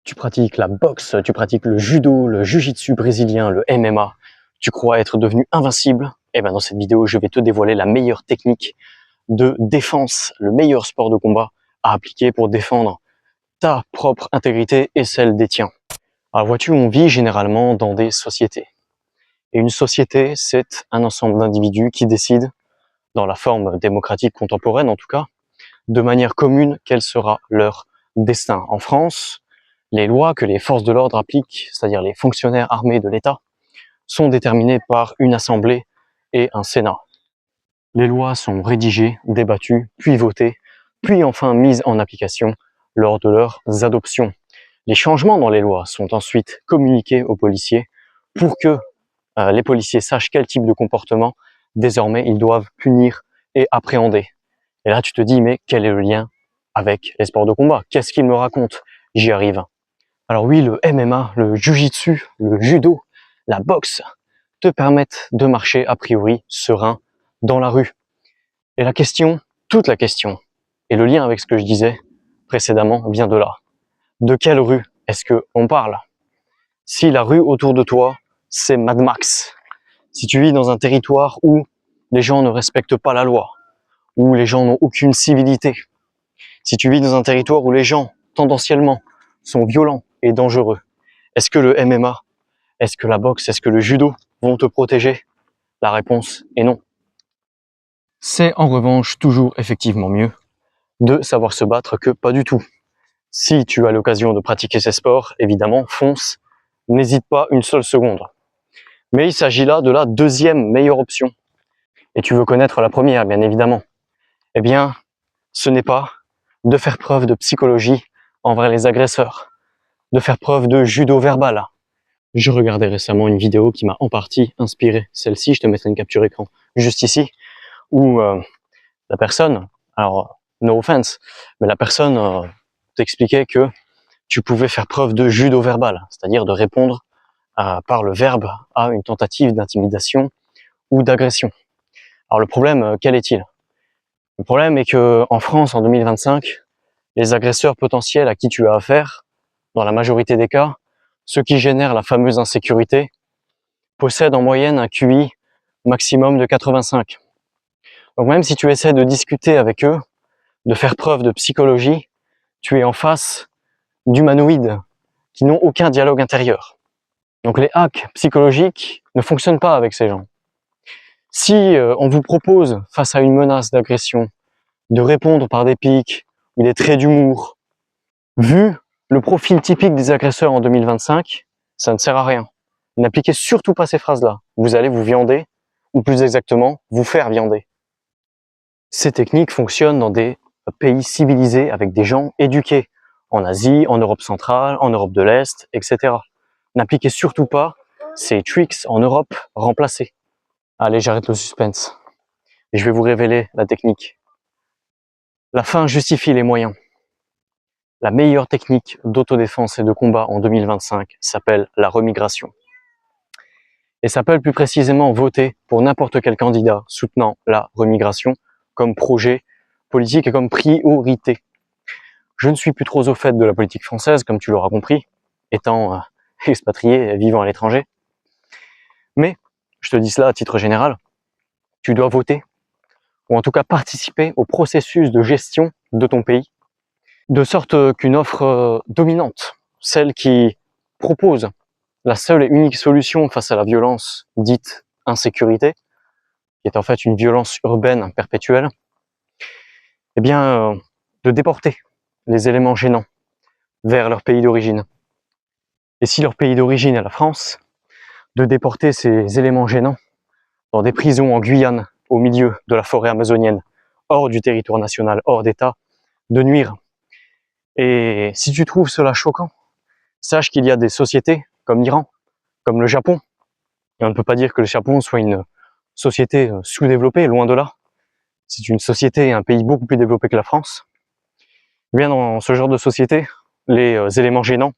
Tu pratiques la boxe, tu pratiques le judo, le jiu-jitsu brésilien, le MMA, tu crois être devenu invincible? Eh bien dans cette vidéo, je vais te dévoiler la meilleure technique de défense, le meilleur sport de combat à appliquer pour défendre ta propre intégrité et celle des tiens. Alors vois-tu, on vit généralement dans des sociétés. Et une société, c'est un ensemble d'individus qui décident, dans la forme démocratique contemporaine en tout cas, de manière commune quel sera leur destin. En France, les lois que les forces de l'ordre appliquent, c'est-à-dire les fonctionnaires armés de l'État, sont déterminées par une assemblée et un Sénat. Les lois sont rédigées, débattues, puis votées, puis enfin mises en application lors de leurs adoptions. Les changements dans les lois sont ensuite communiqués aux policiers pour que les policiers sachent quel type de comportement désormais ils doivent punir et appréhender. Et là tu te dis, mais quel est le lien avec les sports de combat? Qu'est-ce qu'ils me racontent? J'y arrive. Alors oui, le MMA, le jiu-jitsu, le judo, la boxe te permettent de marcher a priori serein dans la rue. Et la question, toute la question, et le lien avec ce que je disais précédemment vient de là. De quelle rue est-ce qu'on parle? Si la rue autour de toi, c'est Mad Max, si tu vis dans un territoire où les gens ne respectent pas la loi, où les gens n'ont aucune civilité, si tu vis dans un territoire où les gens, tendanciellement, sont violents et dangereux, est-ce que le MMA, est-ce que la boxe, est-ce que le judo vont te protéger? La réponse est non. C'est en revanche toujours effectivement mieux de savoir se battre que pas du tout. Si tu as l'occasion de pratiquer ces sports, évidemment, fonce, n'hésite pas une seule seconde. Mais il s'agit là de la deuxième meilleure option. Et tu veux connaître la première, bien évidemment. Eh bien, ce n'est pas de faire preuve de psychologie envers les agresseurs, de faire preuve de judo verbal. Je regardais récemment une vidéo qui m'a en partie inspiré celle-ci, je te mettrai une capture écran juste ici, où la personne, alors no offense, mais la personne t'expliquait que tu pouvais faire preuve de judo verbal, c'est-à-dire de répondre par le verbe à une tentative d'intimidation ou d'agression. Alors le problème, quel est-il? Le problème est que en France, en 2025, les agresseurs potentiels à qui tu as affaire, dans la majorité des cas, ceux qui génèrent la fameuse insécurité, possèdent en moyenne un QI maximum de 85. Donc même si tu essaies de discuter avec eux, de faire preuve de psychologie, tu es en face d'humanoïdes qui n'ont aucun dialogue intérieur. Donc les hacks psychologiques ne fonctionnent pas avec ces gens. Si on vous propose, face à une menace d'agression, de répondre par des pics ou des traits d'humour, vu le profil typique des agresseurs en 2025, ça ne sert à rien. N'appliquez surtout pas ces phrases-là. Vous allez vous viander, ou plus exactement, vous faire viander. Ces techniques fonctionnent dans des pays civilisés avec des gens éduqués, en Asie, en Europe centrale, en Europe de l'Est, etc. N'appliquez surtout pas ces tricks en Europe remplacés. Allez, j'arrête le suspense. Et je vais vous révéler la technique. La fin justifie les moyens. La meilleure technique d'autodéfense et de combat en 2025 s'appelle la remigration. Et s'appelle plus précisément voter pour n'importe quel candidat soutenant la remigration comme projet politique et comme priorité. Je ne suis plus trop au fait de la politique française, comme tu l'auras compris, étant expatrié et vivant à l'étranger. Mais, je te dis cela à titre général, tu dois voter, ou en tout cas participer au processus de gestion de ton pays, de sorte qu'une offre dominante, celle qui propose la seule et unique solution face à la violence dite insécurité, qui est en fait une violence urbaine perpétuelle, eh bien, de déporter les éléments gênants vers leur pays d'origine. Et si leur pays d'origine est la France, de déporter ces éléments gênants dans des prisons en Guyane, au milieu de la forêt amazonienne, hors du territoire national, hors d'État, de nuire. Et si tu trouves cela choquant, sache qu'il y a des sociétés comme l'Iran, comme le Japon, et on ne peut pas dire que le Japon soit une société sous-développée, loin de là. C'est une société et un pays beaucoup plus développé que la France. Eh bien, dans ce genre de société, les éléments gênants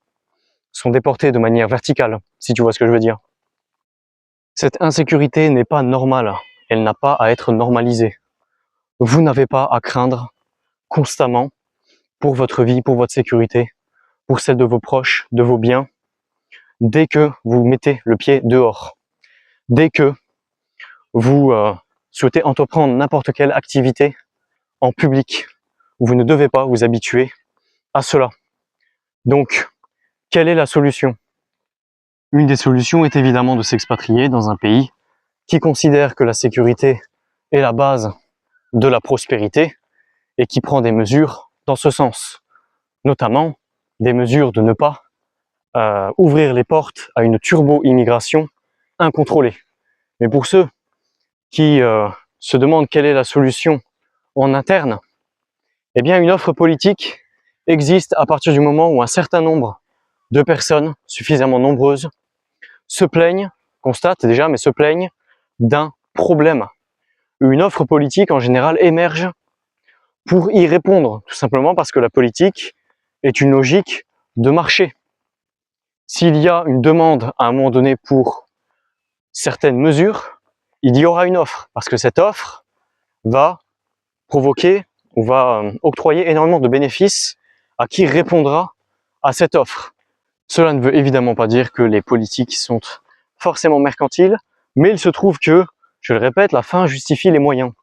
sont déportés de manière verticale, si tu vois ce que je veux dire. Cette insécurité n'est pas normale, elle n'a pas à être normalisée. Vous n'avez pas à craindre constamment pour votre vie, pour votre sécurité, pour celle de vos proches, de vos biens, dès que vous mettez le pied dehors, dès que vous souhaitez entreprendre n'importe quelle activité en public. Vous ne devez pas vous habituer à cela. Donc, quelle est la solution? Une des solutions est évidemment de s'expatrier dans un pays qui considère que la sécurité est la base de la prospérité et qui prend des mesures dans ce sens, notamment des mesures de ne pas ouvrir les portes à une turbo-immigration incontrôlée. Mais pour ceux qui se demandent quelle est la solution en interne, eh bien une offre politique existe à partir du moment où un certain nombre de personnes, suffisamment nombreuses, se plaignent, constatent déjà, mais se plaignent d'un problème. Une offre politique en général émerge pour y répondre, tout simplement parce que la politique est une logique de marché. S'il y a une demande à un moment donné pour certaines mesures, il y aura une offre, parce que cette offre va provoquer ou va octroyer énormément de bénéfices à qui répondra à cette offre. Cela ne veut évidemment pas dire que les politiques sont forcément mercantiles, mais il se trouve que, je le répète, la fin justifie les moyens.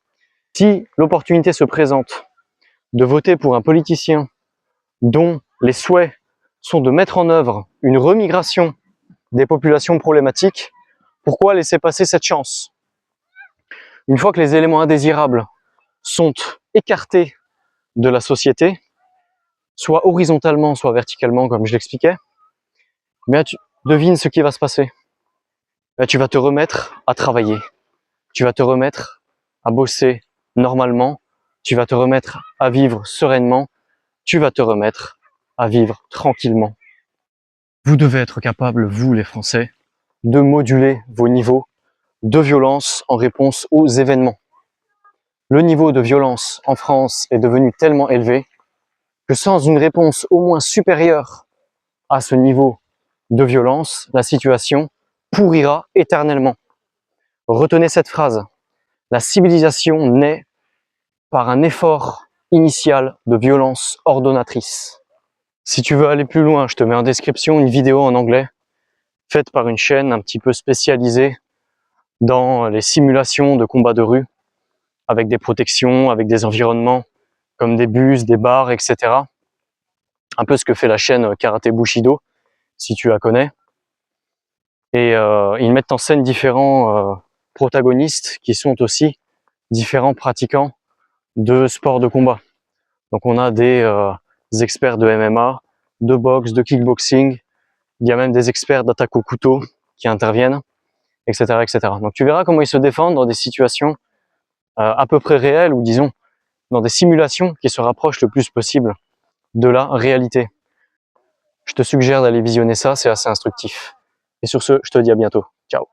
Si l'opportunité se présente de voter pour un politicien dont les souhaits sont de mettre en œuvre une remigration des populations problématiques, pourquoi laisser passer cette chance? Une fois que les éléments indésirables sont écartés de la société, soit horizontalement, soit verticalement, comme je l'expliquais, mais tu devines ce qui va se passer. Tu vas te remettre à travailler, tu vas te remettre à bosser normalement, tu vas te remettre à vivre sereinement, tu vas te remettre à vivre tranquillement. Vous devez être capable, vous les Français, de moduler vos niveaux de violence en réponse aux événements. Le niveau de violence en France est devenu tellement élevé que sans une réponse au moins supérieure à ce niveau de violence, la situation pourrira éternellement. Retenez cette phrase. La civilisation naît par un effort initial de violence ordonnatrice. Si tu veux aller plus loin, je te mets en description une vidéo en anglais faite par une chaîne un petit peu spécialisée dans les simulations de combats de rue, avec des protections, avec des environnements comme des bus, des bars, etc. Un peu ce que fait la chaîne Karaté Bushido, si tu la connais. Et ils mettent en scène différents protagonistes qui sont aussi différents pratiquants de sports de combat. Donc on a des experts de MMA, de boxe, de kickboxing, il y a même des experts d'attaque au couteau qui interviennent, etc., etc. Donc tu verras comment ils se défendent dans des situations à peu près réelles, ou disons dans des simulations qui se rapprochent le plus possible de la réalité. Je te suggère d'aller visionner ça, c'est assez instructif. Et sur ce, je te dis à bientôt. Ciao.